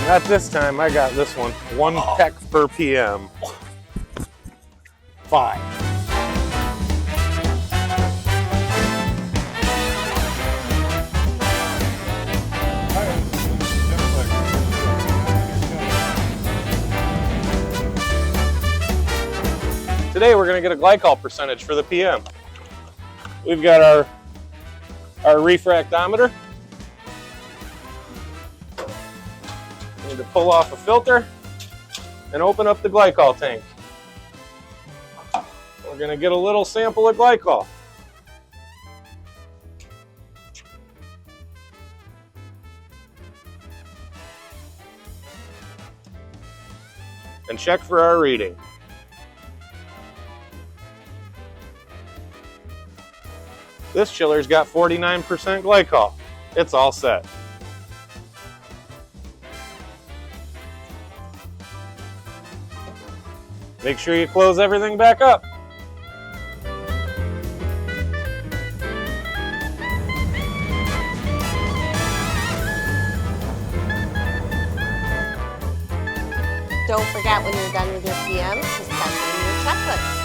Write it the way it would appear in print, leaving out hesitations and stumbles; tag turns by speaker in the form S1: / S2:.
S1: Not this time, I got this one. 1 peck per PM.
S2: Fine.
S1: Today we're going to get a glycol percentage for the PM. We've got our refractometer. Need to pull off a filter and open up the glycol tank. We're going to get a little sample of glycol. And check for our reading. This chiller's got 49% glycol. It's all set. Make sure you close everything back up.
S3: Don't forget when you're done with your PMs to send in your checklist.